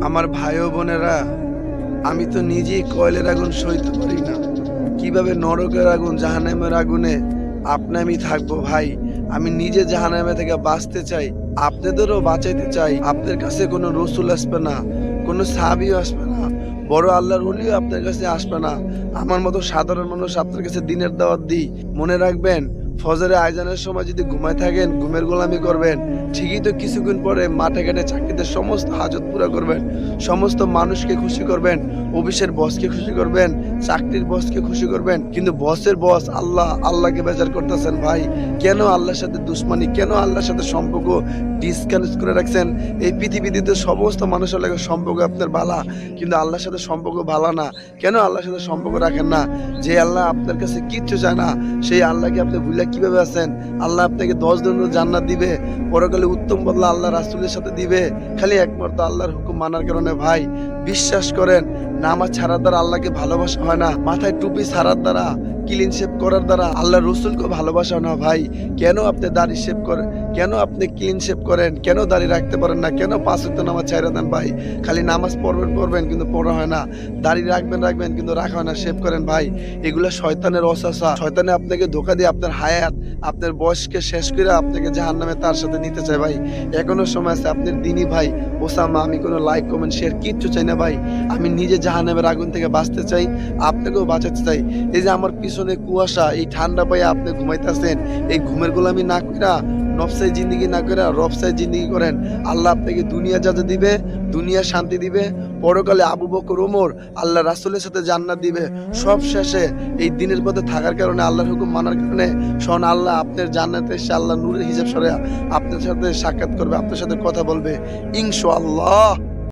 আমার ভাই ও বোনেরা, আমি তো নিজেই কয়লের আগুন সইতে পারি না। কিভাবে নরকের আগুন, জাহান্নামের আগুনে আপনি আমি থাকবো ভাই। আমি নিজে জাহান্নামে থেকে বাঁচতে চাই, আপনাদেরও বাঁচাইতে চাই। আপনার কাছে কোনো রসুল আসবে না, কোনো সাহাবীও আসবে না, বড় আল্লাহর ওলিও আপনার কাছে আসবে না। আমার মতো সাধারণ মানুষ আপনার কাছে দিনের দাওয়াত দিই। মনে রাখবেন, ফজরে আজানের সময় যদি ঘুমায় থাকেন, ঘুমের গোলামি করবেন, ঠিকই তো কিছুক্ষণ পরে মাঠে ঘাটে চাকরিতে সমস্ত হাজত পুরা করবেন, সমস্ত মানুষকে খুশি করবেন, অফিসের বসকে খুশি করবেন, চাকরির বসকে খুশি করবেন। কিন্তু বসের বস আল্লাহ, আল্লাহকে বেজার করতেছেন ভাই। কেন আল্লাহর সাথে দুশ্মনী, কেন আল্লাহর সাথে সম্পর্ক ডিসকানেক্ট করে রাখছেন? এই পৃথিবীতে তো সমস্ত মানুষের লাগে সম্পর্ক আপনার ভালো, কিন্তু আল্লাহর সাথে সম্পর্ক ভালো না। কেন আল্লাহর সাথে সম্পর্ক রাখেন না? যে আল্লাহ আপনার কাছে কিচ্ছু চায় না, সেই আল্লাহকে আপনি ভুলে কিভাবে আছেন? আল্লাহ আপনাকে 10 দিনের জান্নাত দিবে, পরকালে উত্তম বদলা আল্লাহ রাসূলের সাথে দিবে, খালি একমাত্র আল্লাহর হুকুম মানার কারণে। ভাই বিশ্বাস করেন, নামাজ ছাড়ার দ্বারা আল্লাহকে ভালোবাসা হয় না, মাথায় টুপি ছাড়ার দ্বারা, ক্লিন শেভ করার দ্বারা আল্লাহ রসুলকে ভালোবাসা না ভাই। কেন আপনি দাড়ি শেভ করেন? কেন আপনি ক্লিন শেভ করেন? কেন দাড়ি রাখতে পারেন না? কেন 5 ওয়াক্ত নামাজ ছাইড়া দেন ভাই? খালি নামাজ পড়বেন কিন্তু পড়া হয় না, দাড়ি রাখবেন কিন্তু রাখা হয় না, শেভ করেন ভাই। এগুলা শয়তানের ওয়াসওয়াসা। শয়তানে আপনাকে ধোঁকা দিয়ে আপনার হায়াত, আপনার বয়সকে শেষ করে আপনাকে জাহান্নামে তার সাথে নিতে চায় ভাই। এখনো সময় আছে, আপনার দিনই ভাই ওসামা। আমি কোনো লাইক কমেন্ট শেয়ার কিচ্ছু চাই না ভাই। আমি নিজে জাহান্নামের আগুন থেকে বাঁচতে চাই, আপনাকেও বাঁচাতে চাই। এই যে আমার পিছনে কুয়াশা, এই ঠান্ডা পায়ে আপনি ঘুমাইতেছেন, এই ঘুমের গোলামি না কইরা, নফসাই জিন্দেগি না কইরা রফসাই জিন্দেগি করেন। আল্লাহ আপনাকে দুনিয়া যা যা দিবে, দুনিয়া শান্তি দিবে, পরকালে আবু বকর ওমর আল্লাহ রাসূলের সাথে জান্নাত দিবে। সব শেষে এই দিনের পথে থাকার কারণে, আল্লাহর হুকুম মানার কারণে শোন, আল্লাহ আপনার জান্নাতে এসে আল্লাহ নূরের হিসাব সরে আপনার সাথে সাক্ষাৎ করবে, আপনার সাথে কথা বলবে ইনশাআল্লাহ।